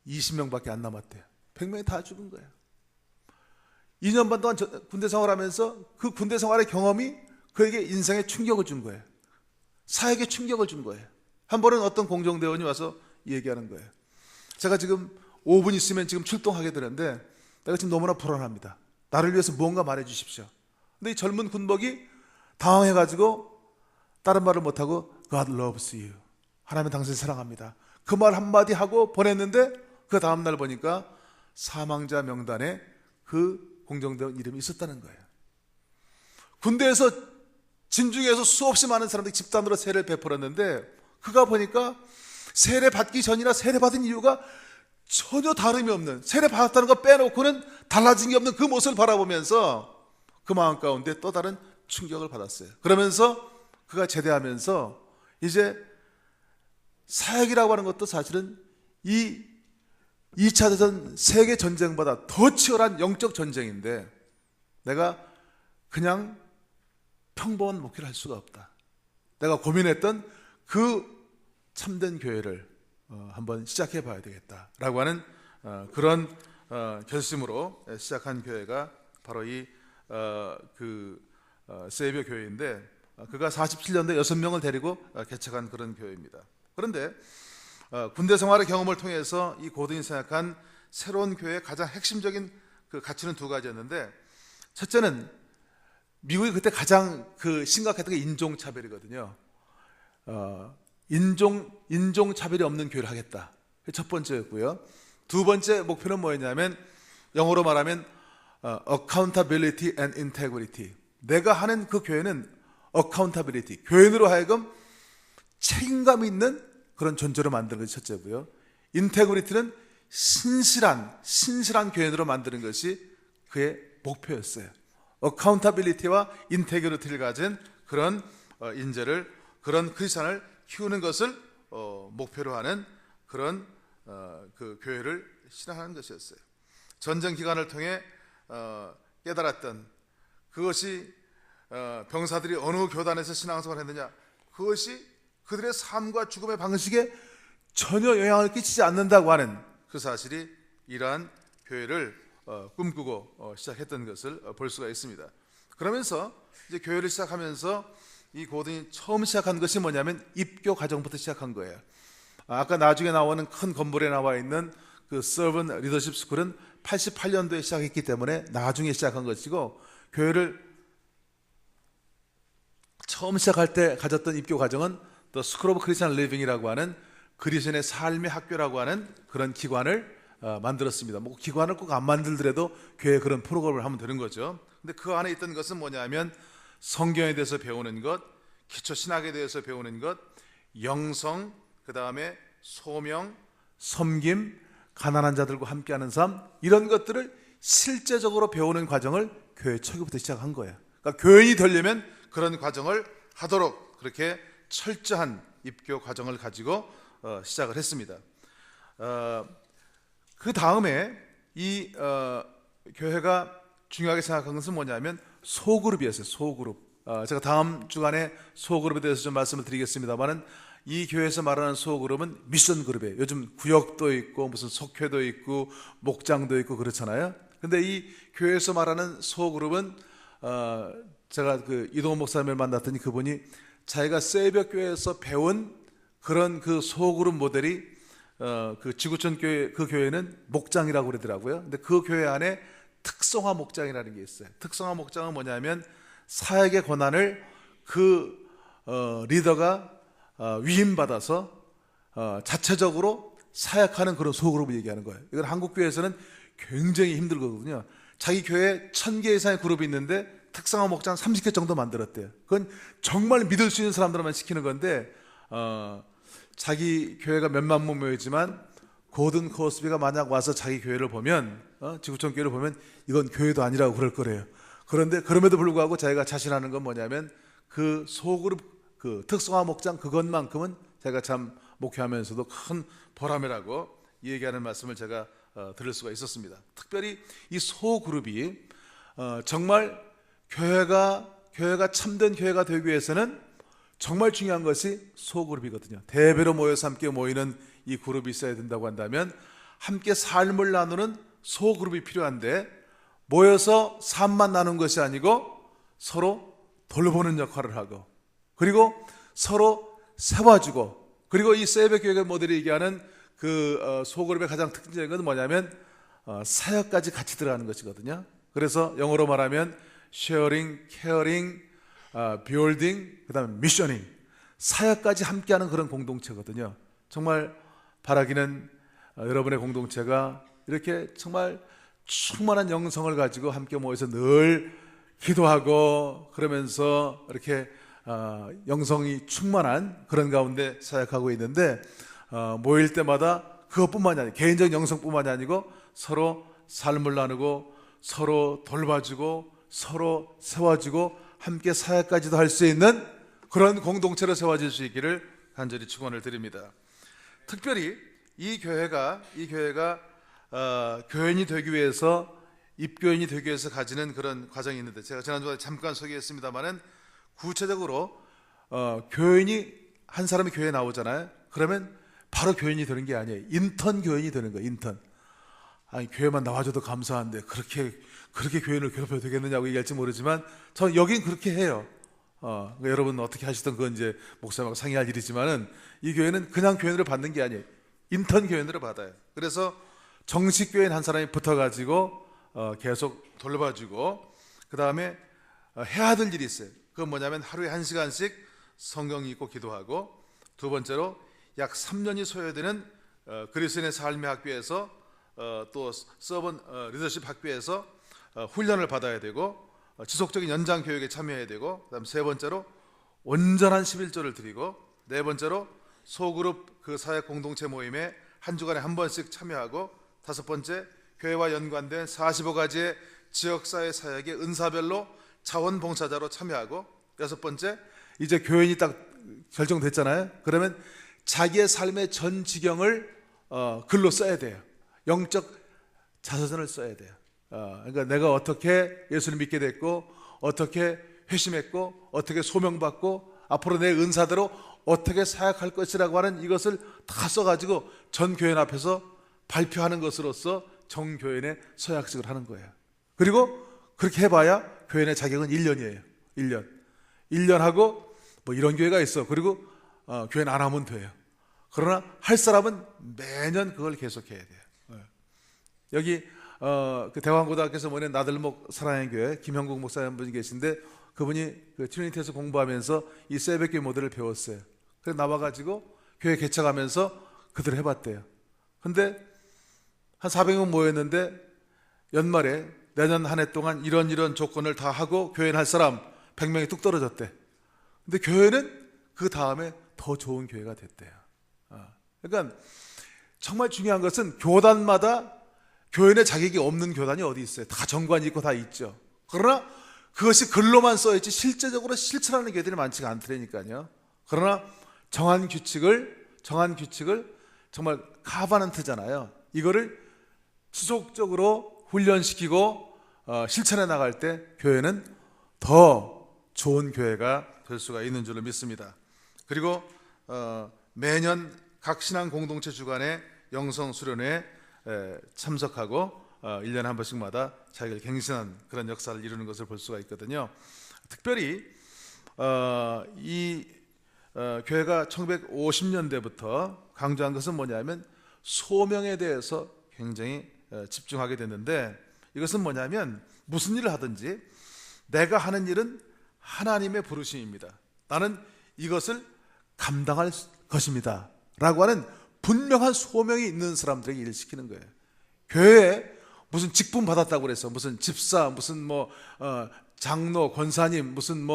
20명밖에 안 남았대요. 100명이 다 죽은 거예요. 2년 반 동안 군대 생활하면서 그 군대 생활의 경험이 그에게 인생에 충격을 준 거예요. 사역에 충격을 준 거예요. 한 번은 어떤 공정대원이 와서 얘기하는 거예요. 제가 지금 5분 있으면 지금 출동하게 되는데 내가 지금 너무나 불안합니다. 나를 위해서 무언가 말해 주십시오. 근데 이 젊은 군복이 당황해가지고 다른 말을 못하고 God loves you, 하나님은 당신을 사랑합니다, 그 말 한마디 하고 보냈는데, 그 다음날 보니까 사망자 명단에 그 공정대원 이름이 있었다는 거예요. 군대에서 진중에서 수없이 많은 사람들이 집단으로 세례를 베풀었는데, 그가 보니까 세례 받기 전이나 세례 받은 이유가 전혀 다름이 없는, 세례 받았다는 거 빼놓고는 달라진 게 없는 그 모습을 바라보면서 그 마음 가운데 또 다른 충격을 받았어요. 그러면서 그가 제대하면서 이제 사역이라고 하는 것도 사실은 이 2차 대전 세계 전쟁보다 더 치열한 영적 전쟁인데, 내가 그냥 평범한 목회를 할 수가 없다. 내가 고민했던 그 참된 교회를 한번 시작해 봐야 되겠다라고 하는 그런 결심으로 시작한 교회가 바로 이 세이비어 교회인데, 그가 47년도에 6명을 데리고 개척한 그런 교회입니다. 그런데 군대 생활의 경험을 통해서 이 고든이 생각한 새로운 교회의 가장 핵심적인 그 가치는 두 가지였는데, 첫째는 미국이 그때 가장 심각했던 게 인종차별이거든요. 인종차별이 없는 교회를 하겠다. 첫 번째였고요. 두 번째 목표는 뭐였냐면, 영어로 말하면 accountability and integrity. 내가 하는 그 교회는 accountability, 교인으로 하여금 책임감 있는 그런 존재로 만드는 것이 첫째고요. 인테그리티는 신실한 교인으로 만드는 것이 그의 목표였어요. accountability와 인테그리티를 가진 그런 인재를, 그런 크리스찬을 키우는 것을 목표로 하는 그런 그 교회를 실현하는 것이었어요. 전쟁 기간을 통해 깨달았던 그것이 병사들이 어느 교단에서 신앙생활을 했느냐, 그것이 그들의 삶과 죽음의 방식에 전혀 영향을 끼치지 않는다고 하는 그 사실이 이러한 교회를 꿈꾸고 시작했던 것을 볼 수가 있습니다. 그러면서 이제 교회를 시작하면서 이 고든이 처음 시작한 것이 뭐냐면 입교 과정부터 시작한 거예요. 아까 나중에 나오는 큰 건물에 나와 있는 그 Servant Leadership School은 88년도에 시작했기 때문에 나중에 시작한 것이고, 교회를 처음 시작할 때 가졌던 입교 과정은 The School of Christian Living이라고 하는 그리스도인의 삶의 학교라고 하는 그런 기관을 만들었습니다. 뭐 기관을 꼭 안 만들더라도 교회 그런 프로그램을 하면 되는 거죠. 근데 그 안에 있던 것은 뭐냐면 성경에 대해서 배우는 것, 기초 신학에 대해서 배우는 것, 영성, 그 다음에 소명, 섬김, 가난한 자들과 함께하는 삶, 이런 것들을 실제적으로 배우는 과정을 교회 초기부터 시작한 거예요. 그러니까 교인이 되려면 그런 과정을 하도록 그렇게 철저한 입교 과정을 가지고 시작을 했습니다. 그 다음에 이 교회가 중요하게 생각한 것은 뭐냐면 소그룹이었어요. 소그룹. 제가 다음 주간에 소그룹에 대해서 좀 말씀을 드리겠습니다만은 이 교회에서 말하는 소그룹은 미션 그룹이에요. 요즘 구역도 있고 무슨 속회도 있고 목장도 있고 그렇잖아요. 근데 이 교회에서 말하는 소그룹은 제가 그 이동원 목사님을 만났더니 그분이 자기가 새벽교회에서 배운 그런 그 소그룹 모델이 그 지구촌 교회, 그 교회는 목장이라고 그러더라고요. 근데 그 교회 안에 특성화 목장이라는 게 있어요. 특성화 목장은 뭐냐면 사역의 권한을 그 리더가 위임받아서 자체적으로 사역하는 그런 소그룹을 얘기하는 거예요. 이건 한국 교회에서는 굉장히 힘들거든요. 자기 교회에 1000개 이상의 그룹이 있는데 특성화 목장 30개 정도 만들었대요. 그건 정말 믿을 수 있는 사람들만 시키는 건데 자기 교회가 몇만 명 모이지만 고든 코스비가 만약 와서 자기 교회를 보면 지구촌 교회를 보면 이건 교회도 아니라고 그럴 거래요. 그런데 그럼에도 불구하고 자기가 자신하는 건 뭐냐면 그 소그룹 그 특성화 목장 그것만큼은 제가 참 목회하면서도 큰 보람이라고 얘기하는 말씀을 제가 들을 수가 있었습니다. 특별히 이 소그룹이 정말 교회가 참된 교회가 되기 위해서는 정말 중요한 것이 소그룹이거든요. 대배로 모여서 함께 모이는 이 그룹이 있어야 된다고 한다면 함께 삶을 나누는 소그룹이 필요한데 모여서 삶만 나눈 것이 아니고 서로 돌보는 역할을 하고 그리고 서로 세워주고 그리고 이 새벽교회 모델이 얘기하는 그 소그룹의 가장 특징적인 것은 뭐냐면 사역까지 같이 들어가는 것이거든요. 그래서 영어로 말하면 sharing, caring, building, 그 다음에 missioning 사역까지 함께하는 그런 공동체거든요. 정말 바라기는 여러분의 공동체가 이렇게 정말 충만한 영성을 가지고 함께 모여서 늘 기도하고 그러면서 이렇게 영성이 충만한 그런 가운데 사역하고 있는데 모일 때마다 그것뿐만이 아니고 개인적 영성뿐만이 아니고 서로 삶을 나누고 서로 돌봐주고 서로 세워주고 함께 사역까지도 할 수 있는 그런 공동체로 세워질 수 있기를 간절히 축원을 드립니다. 특별히 이 교회가 교인이 되기 위해서 입교인이 되기 위해서 가지는 그런 과정이 있는데 제가 지난주에 잠깐 소개했습니다만은 구체적으로 교인이 한 사람이 교회에 나오잖아요. 그러면 바로 교인이 되는 게 아니에요. 인턴 교인이 되는 거예요. 인턴. 아니 교회만 나와줘도 감사한데 그렇게 교인을 괴롭혀도 되겠느냐고 얘기할지 모르지만 저는 여긴 그렇게 해요. 그러니까 여러분 어떻게 하시든 그건 이제 목사님하고 상의할 일이지만은 이 교회는 그냥 교인으로 받는 게 아니에요. 인턴 교인으로 받아요. 그래서 정식 교인 한 사람이 붙어가지고 계속 돌봐주고 그 다음에 해야 될 일이 있어요. 그건 뭐냐면 하루에 1시간씩 성경 읽고 기도하고 두 번째로 약 3년이 소요되는 그리스도인의 삶의 학교에서 또 서번 리더십 학교에서 훈련을 받아야 되고 지속적인 연장 교육에 참여해야 되고 그다음 세 번째로 온전한 11조를 드리고 네 번째로 소그룹 그 사역 공동체 모임에 한 주간에 한 번씩 참여하고 다섯 번째 교회와 연관된 45가지의 지역사회 사역의 은사별로 자원봉사자로 참여하고 여섯 번째 이제 교인이 딱 결정됐잖아요. 그러면 자기의 삶의 전 지경을 글로 써야 돼요. 영적 자서전을 써야 돼요. 그러니까 내가 어떻게 예수를 믿게 됐고 어떻게 회심했고 어떻게 소명받고 앞으로 내 은사대로 어떻게 사역할 것이라고 하는 이것을 다 써가지고 전 교인 앞에서 발표하는 것으로서 정교인의 서약식을 하는 거예요. 그리고 그렇게 해봐야 교인의 자격은 1년이에요. 1년 하고 뭐 이런 교회가 있어. 그리고 교인 안 하면 돼요. 그러나 할 사람은 매년 그걸 계속해야 돼요. 여기 그 대왕고등학교에서 모인 나들목 사랑의 교회 김형국 목사님 분이 계신데 그분이 그 트리니티에서 공부하면서 이 새벽교회 모델을 배웠어요. 그래서 나와가지고 교회 개척하면서 그대로 해봤대요. 근데 한 400명 모였는데 연말에 내년 한 해 동안 이런 조건을 다 하고 교회는 할 사람 100명이 뚝 떨어졌대. 근데 교회는 그 다음에 더 좋은 교회가 됐대요. 그러니까 정말 중요한 것은 교단마다 교인의 자격이 없는 교단이 어디 있어요? 다 정관이 있고 다 있죠. 그러나 그것이 글로만 써있지 실제적으로 실천하는 교회들이 많지가 않더라니까요. 그러나 정한 규칙을 정말 카바넌트잖아요. 이거를 지속적으로 훈련시키고 실천해 나갈 때 교회는 더 좋은 교회가 될 수가 있는 줄로 믿습니다. 그리고 매년 각 신앙 공동체 주간에 영성 수련회에 참석하고 1년에 한 번씩마다 자기를 갱신한 그런 역사를 이루는 것을 볼 수가 있거든요. 특별히 이 교회가 1950년대부터 강조한 것은 뭐냐면 소명에 대해서 굉장히 집중하게 됐는데, 이것은 뭐냐면 무슨 일을 하든지 내가 하는 일은 하나님의 부르심입니다. 나는 이것을 감당할 것입니다 라고 하는 분명한 소명이 있는 사람들에게 일을 시키는 거예요. 교회에 무슨 직분 받았다고 그래서 무슨 집사, 무슨 장로, 권사님, 무슨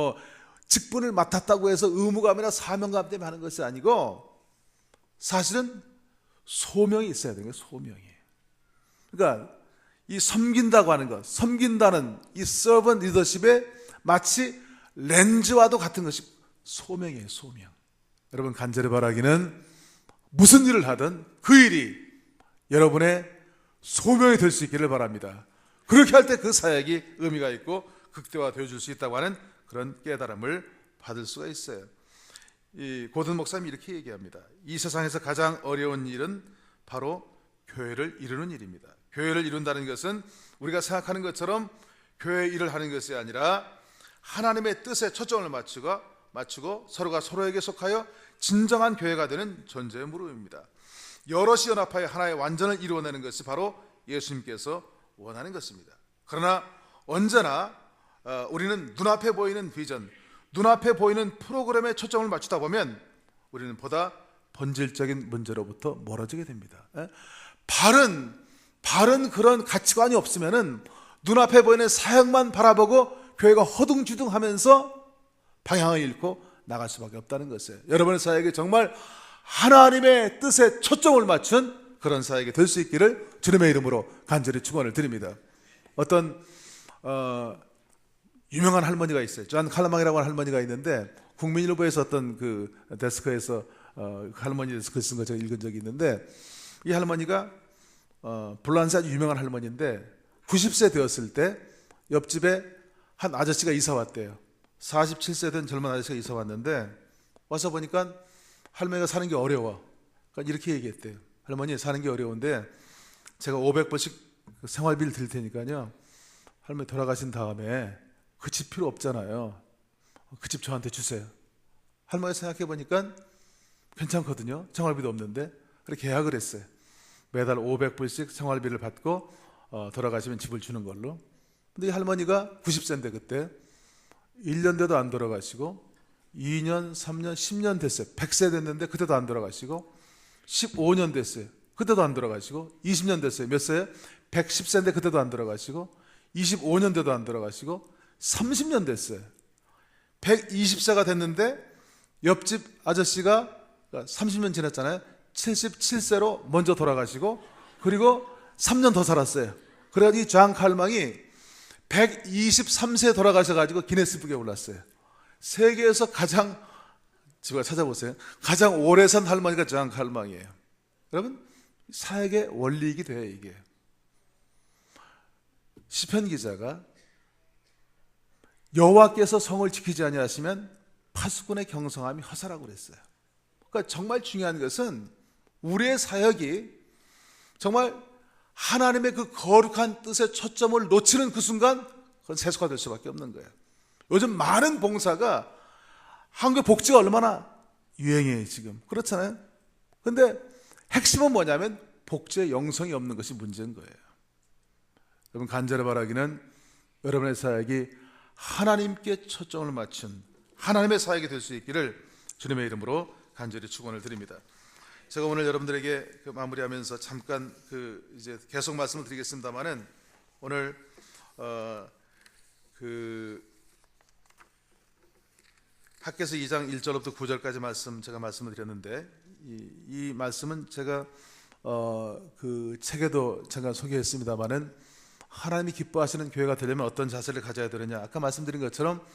직분을 맡았다고 해서 의무감이나 사명감 때문에 하는 것이 아니고, 사실은 소명이 있어야 되는 거예요. 소명이. 그러니까 이 섬긴다고 하는 것, 섬긴다는 이 서번 리더십의 마치 렌즈와도 같은 것이 소명이에요. 소명. 여러분, 간절히 바라기는 무슨 일을 하든 그 일이 여러분의 소명이 될 수 있기를 바랍니다. 그렇게 할 때 그 사역이 의미가 있고 극대화되어 줄 수 있다고 하는 그런 깨달음을 받을 수가 있어요. 이 고든 목사님이 이렇게 얘기합니다. 이 세상에서 가장 어려운 일은 바로 교회를 이루는 일입니다. 교회를 이룬다는 것은 우리가 생각하는 것처럼 교회 일을 하는 것이 아니라 하나님의 뜻에 초점을 맞추고 서로가 서로에게 속하여 진정한 교회가 되는 존재의 무릎입니다. 여럿이 연합하여 하나의 완전을 이루어내는 것이 바로 예수님께서 원하는 것입니다. 그러나 언제나 우리는 눈앞에 보이는 비전, 눈앞에 보이는 프로그램에 초점을 맞추다 보면 우리는 보다 본질적인 문제로부터 멀어지게 됩니다. 바른 그런 가치관이 없으면은 눈앞에 보이는 사역만 바라보고 교회가 허둥지둥하면서 방향을 잃고 나갈 수밖에 없다는 것이에요. 여러분의 사역이 정말 하나님의 뜻에 초점을 맞춘 그런 사역이 될 수 있기를 주님의 이름으로 간절히 축원을 드립니다. 어떤 유명한 할머니가 있어요. 존 칼라망이라고 하는 할머니가 있는데, 국민일보에서 어떤 그 데스크에서 그 할머니 데스크 쓴 거 제가 읽은 적이 있는데, 이 할머니가 불란서 아주 유명한 할머니인데 90세 되었을 때 옆집에 한 아저씨가 이사 왔대요. 47세 된 젊은 아저씨가 이사 왔는데, 와서 보니까 할머니가 사는 게 어려워. 그러니까 이렇게 얘기했대요. 할머니, 사는 게 어려운데 제가 500번씩 생활비를 드릴 테니까요, 할머니 돌아가신 다음에 그 집 필요 없잖아요. 그 집 저한테 주세요. 할머니 생각해 보니까 괜찮거든요. 생활비도 없는데. 그렇게 계약을 했어요. 매달 500불씩 생활비를 받고 돌아가시면 집을 주는 걸로. 근데 이 할머니가 90세인데 그때 1년 돼도 안 돌아가시고 2년, 3년, 10년 됐어요. 100세 됐는데 그때도 안 돌아가시고 15년 됐어요. 그때도 안 돌아가시고 20년 됐어요. 몇 세요? 110세인데 그때도 안 돌아가시고 25년 돼도 안 돌아가시고 30년 됐어요. 120세가 됐는데 옆집 아저씨가 30년 지났잖아요. 77세로 먼저 돌아가시고 그리고 3년 더 살았어요. 그래가지고 이 존 칼망이 123세에 돌아가셔가지고 기네스북에 올랐어요. 세계에서 가장, 집에 찾아보세요, 가장 오래 산 할머니가 존 칼망이에요. 여러분, 사역의 원리이기도 해요. 이게 시편 기자가 여호와께서 성을 지키지 아니하시면 파수꾼의 경성함이 허사라고 그랬어요. 그러니까 정말 중요한 것은 우리의 사역이 정말 하나님의 그 거룩한 뜻에 초점을 놓치는 그 순간 그건 세속화될 수밖에 없는 거예요. 요즘 많은 봉사가, 한국의 복지가 얼마나 유행해요 지금. 그렇잖아요. 그런데 핵심은 뭐냐면 복지의 영성이 없는 것이 문제인 거예요. 여러분, 간절히 바라기는 여러분의 사역이 하나님께 초점을 맞춘 하나님의 사역이 될 수 있기를 주님의 이름으로 간절히 축원을 드립니다. 제가 오늘 여러분들에게 마무리하면서 잠깐 이제 계속 말씀을 드리겠습니다만은, 오늘 학개서 2장 1절부터 9절까지 말씀 제가 말씀을 드렸는데, 이 말씀은 제가 그 책에도 제가 소개했습니다만은, 하나님이 기뻐하시는 교회가 되려면 어떤 자세를 가져야 되느냐. 아까 말씀드린 것처럼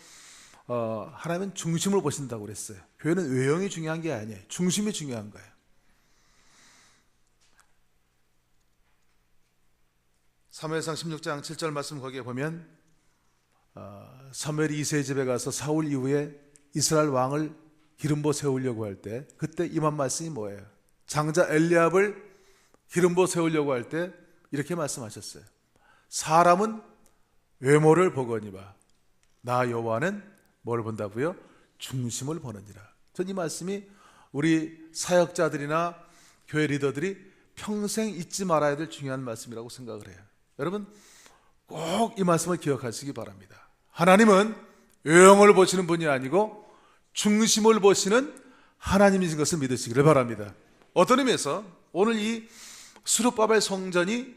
하나님은 중심을 보신다고 그랬어요. 교회는 외형이 중요한 게 아니에요. 중심이 중요한 거예요. 사무엘상 16장 7절 말씀 거기에 보면 사무엘이 이새의 집에 가서 사울 이후에 이스라엘 왕을 기름 부어 세우려고 할 때 그때 임한 말씀이 뭐예요? 장자 엘리압을 기름 부어 세우려고 할 때 이렇게 말씀하셨어요. 사람은 외모를 보거니와 나 여호와는 뭘 본다고요? 중심을 보느니라. 전 이 말씀이 우리 사역자들이나 교회 리더들이 평생 잊지 말아야 될 중요한 말씀이라고 생각을 해요. 여러분 꼭 이 말씀을 기억하시기 바랍니다. 하나님은 외형을 보시는 분이 아니고 중심을 보시는 하나님이신 것을 믿으시기를 바랍니다. 어떤 의미에서 오늘 이 스룹바벨 성전이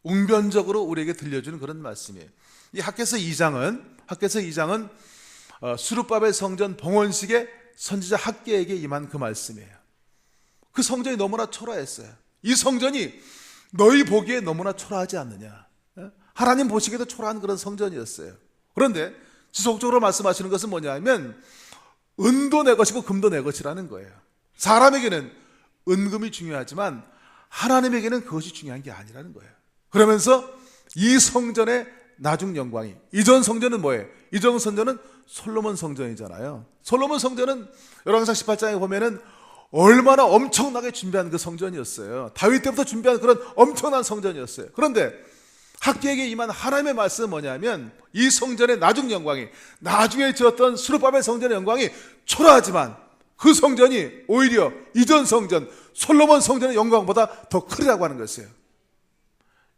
웅변적으로 우리에게 들려주는 그런 말씀이에요. 이 학개서 2장은 스룹바벨 성전 봉헌식에 선지자 학개에게 임한 그 말씀이에요. 그 성전이 너무나 초라했어요. 이 성전이 너희 보기에 너무나 초라하지 않느냐? 하나님 보시기에도 초라한 그런 성전이었어요. 그런데 지속적으로 말씀하시는 것은 뭐냐면 은도 내 것이고 금도 내 것이라는 거예요. 사람에게는 은금이 중요하지만 하나님에게는 그것이 중요한 게 아니라는 거예요. 그러면서 이 성전의 나중 영광이, 이전 성전은 뭐예요? 이전 성전은 솔로몬 성전이잖아요. 솔로몬 성전은 열왕기상 18장에 보면은 얼마나 엄청나게 준비한 그 성전이었어요. 다윗 때부터 준비한 그런 엄청난 성전이었어요. 그런데 학개에게 임한 하나님의 말씀은 뭐냐면 이 성전의 나중 영광이, 나중에 지었던 스룹바벨 성전의 영광이 초라하지만 그 성전이 오히려 이전 성전 솔로몬 성전의 영광보다 더 크리라고 하는 것이에요.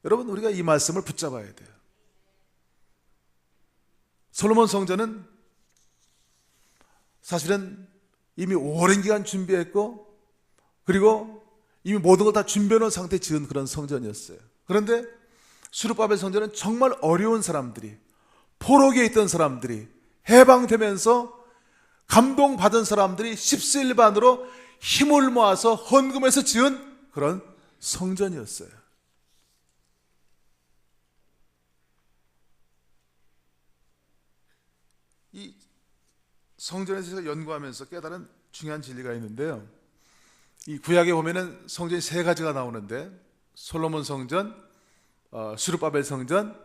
여러분 우리가 이 말씀을 붙잡아야 돼요. 솔로몬 성전은 사실은 이미 오랜 기간 준비했고 그리고 이미 모든 걸 다 준비해 놓은 상태에 지은 그런 성전이었어요. 그런데 스룹바벨 성전은 정말 어려운 사람들이, 포로기에 있던 사람들이, 해방되면서 감동받은 사람들이 십시일반으로 힘을 모아서 헌금해서 지은 그런 성전이었어요. 이 성전에서 연구하면서 깨달은 중요한 진리가 있는데요. 이 구약에 보면은 성전이 세 가지가 나오는데 솔로몬 성전, 스룹바벨 성전,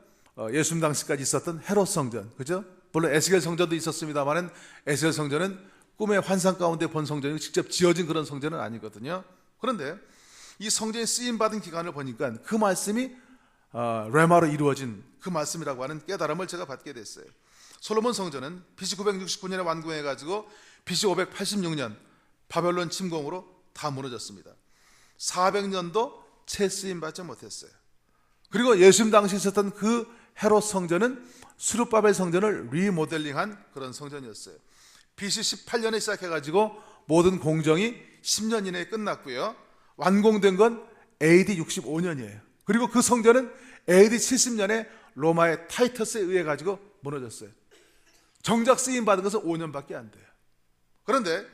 예수님 당시까지 있었던 헤롯 성전, 그죠? 물론 에스겔 성전도 있었습니다만은 에스겔 성전은 꿈의 환상 가운데 본 성전이고 직접 지어진 그런 성전은 아니거든요. 그런데 이 성전이 쓰임 받은 기간을 보니까 그 말씀이 레마로 이루어진 그 말씀이라고 하는 깨달음을 제가 받게 됐어요. 솔로몬 성전은 BC 969년에 완공해가지고 BC 586년 바벨론 침공으로 다 무너졌습니다. 400년도 채 쓰임받지 못했어요. 그리고 예수님 당시 있었던 그 헤롯 성전은 스룹바벨 성전을 리모델링한 그런 성전이었어요. BC 18년에 시작해가지고 모든 공정이 10년 이내에 끝났고요. 완공된 건 AD 65년이에요. 그리고 그 성전은 AD 70년에 로마의 타이터스에 의해 가지고 무너졌어요. 정작 쓰임 받은 것은 5년밖에 안 돼요. 그런데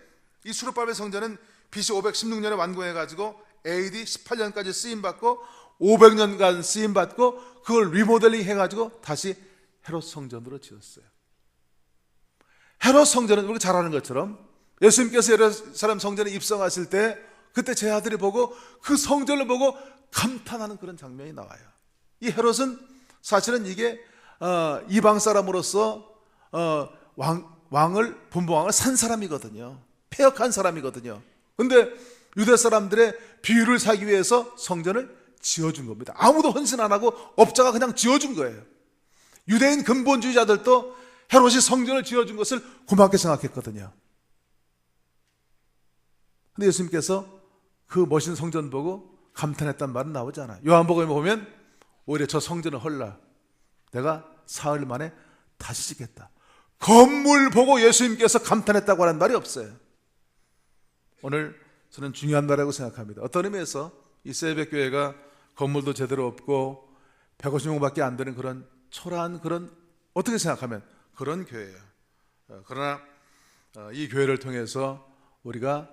이 스룹바벨 성전은 BC 516년에 완공해 가지고 AD 18년까지 쓰임 받고 500년간 쓰임 받고 그걸 리모델링 해 가지고 다시 헤롯 성전으로 지었어요. 헤롯 성전은 우리가 잘 아는 것처럼 예수님께서 예루살렘 성전에 입성하실 때 그때 제 아들이 보고 그 성전을 보고 감탄하는 그런 장면이 나와요. 이 헤롯은 사실은 이게 이방 사람으로서 분봉왕을 산 사람이거든요. 폐역한 사람이거든요. 근데 유대 사람들의 비유를 사기 위해서 성전을 지어준 겁니다. 아무도 헌신 안 하고 업자가 그냥 지어준 거예요. 유대인 근본주의자들도 헤롯이 성전을 지어준 것을 고맙게 생각했거든요. 근데 예수님께서 그 멋진 성전 보고 감탄했단 말은 나오지 않아요. 요한복음에 보면 오히려 저 성전을 헐라 내가 사흘 만에 다시 짓겠다. 건물 보고 예수님께서 감탄했다고 하는 말이 없어요. 오늘 저는 중요한 말이라고 생각합니다. 어떤 의미에서 이 세배교회가 건물도 제대로 없고 150명밖에 안 되는 그런 초라한 그런, 어떻게 생각하면 그런 교회예요. 그러나 이 교회를 통해서 우리가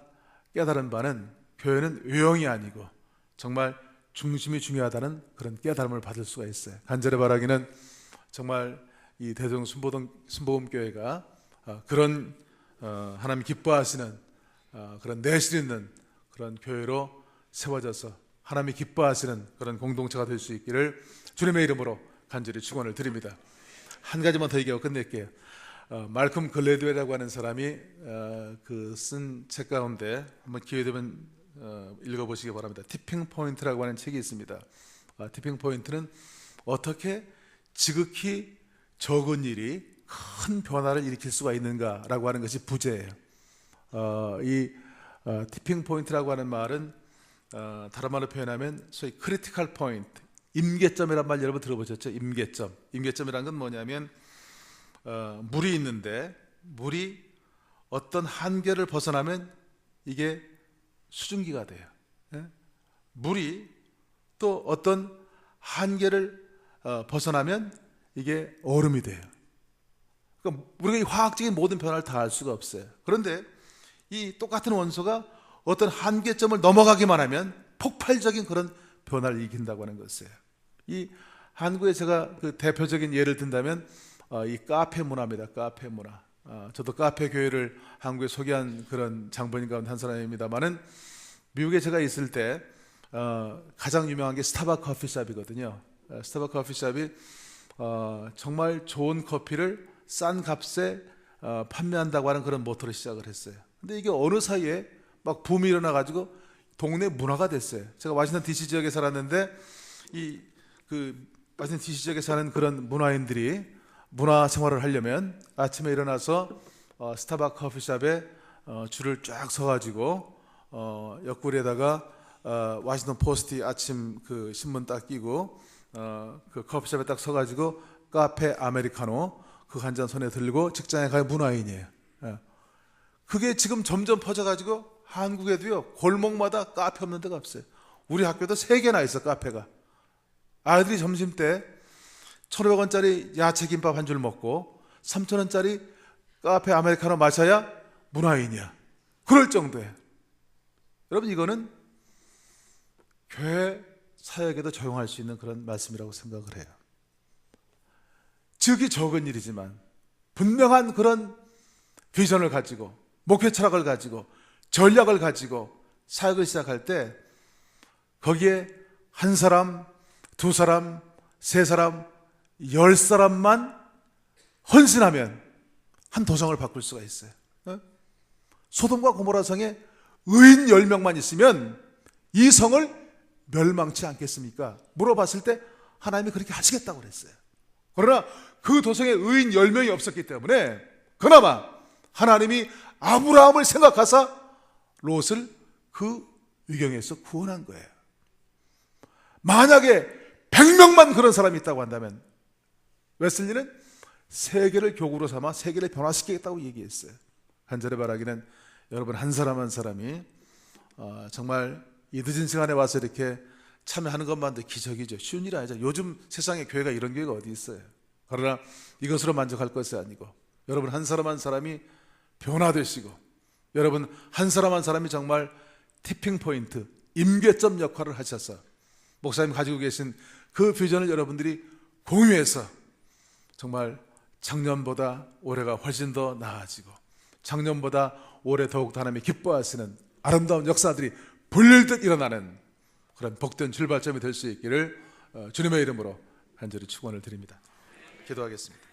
깨달은 바는 교회는 외형이 아니고 정말 중심이 중요하다는 그런 깨달음을 받을 수가 있어요. 간절히 바라기는 정말 이 대종 순복음교회가 그런 하나님 기뻐하시는 그런 내실 있는 그런 교회로 세워져서 하나님이 기뻐하시는 그런 공동체가 될 수 있기를 주님의 이름으로 간절히 축원을 드립니다. 한 가지만 더 얘기하고 끝낼게요. 말콤 글래드웰이라고 하는 사람이 그 쓴 책 가운데 한번 기회 되면 읽어보시기 바랍니다. 티핑 포인트라고 하는 책이 있습니다. 티핑 포인트는 어떻게 지극히 적은 일이 큰 변화를 일으킬 수가 있는가라고 하는 것이 부제예요. 이 티핑 포인트라고 하는 말은 다른 말로 표현하면 소위 크리티컬 포인트, 임계점이란 말 여러분 들어보셨죠? 임계점. 임계점이란 건 뭐냐면 물이 있는데 물이 어떤 한계를 벗어나면 이게 수증기가 돼요. 물이 또 어떤 한계를 벗어나면 이게 얼음이 돼요. 그러니까 우리가 이 화학적인 모든 변화를 다 할 수가 없어요. 그런데 이 똑같은 원소가 어떤 한계점을 넘어가기만 하면 폭발적인 그런 변화를 일으킨다고 하는 것이에요. 이 한국에 제가 그 대표적인 예를 든다면 이 카페 문화입니다. 카페 문화. 저도 카페 교회를 한국에 소개한 그런 장본인 가운데 한 사람입니다만은 미국에 제가 있을 때 가장 유명한 게 스타벅 커피숍이거든요. 스타벅 커피숍이 정말 좋은 커피를 싼 값에 판매한다고 하는 그런 모토로 시작을 했어요. 근데 이게 어느 사이에 막 붐이 일어나 가지고 동네 문화가 됐어요. 제가 워싱턴 DC 지역에 살았는데 워싱턴 DC 지역에 사는 그런 문화인들이 문화 생활을 하려면 아침에 일어나서 스타벅 커피숍에 줄을 쫙 서가지고 옆구리에다가 워싱턴 포스트 아침 그 신문 딱 끼고 그 커피숍에 딱 서가지고 카페 아메리카노 그 한 잔 손에 들고 직장에 갈 문화인이에요. 그게 지금 점점 퍼져가지고 한국에도요 골목마다 카페 없는 데가 없어요. 우리 학교도 3개나 있어 카페가. 아이들이 점심 때 1,500원짜리 야채김밥 한 줄 먹고 3,000원짜리 카페 아메리카노 마셔야 문화인이야. 그럴 정도예요. 여러분 이거는 교회 사역에도 적용할 수 있는 그런 말씀이라고 생각을 해요. 즉이 적은 일이지만 분명한 그런 비전을 가지고 목표 철학을 가지고 전략을 가지고 사역을 시작할 때 거기에 한 사람, 2사람, 3사람, 10사람만 헌신하면 한 도성을 바꿀 수가 있어요. 소돔과 고모라 성에 의인 10명만 있으면 이 성을 멸망치 않겠습니까? 물어봤을 때 하나님이 그렇게 하시겠다고 그랬어요. 그러나 그 도성에 의인 10명이 없었기 때문에 그나마 하나님이 아브라함을 생각하사 롯을 그 위경에서 구원한 거예요. 만약에 100명만 그런 사람이 있다고 한다면 웨슬리는 세계를 교구로 삼아 세계를 변화시키겠다고 얘기했어요. 간절히 바라기는 여러분 한 사람 한 사람이 정말 이 늦은 시간에 와서 이렇게 참여하는 것만도 기적이죠. 쉬운 일이 아니죠. 요즘 세상에 교회가 이런 교회가 어디 있어요. 그러나 이것으로 만족할 것이 아니고 여러분 한 사람 한 사람이 변화되시고 여러분 한 사람 한 사람이 정말 티핑 포인트, 임계점 역할을 하셔서 목사님 가지고 계신 그 비전을 여러분들이 공유해서 정말 작년보다 올해가 훨씬 더 나아지고 작년보다 올해 더욱 하나님이 기뻐하시는 아름다운 역사들이 불릴듯 일어나는 그런 복된 출발점이 될 수 있기를 주님의 이름으로 간절히 축원을 드립니다. 기도하겠습니다.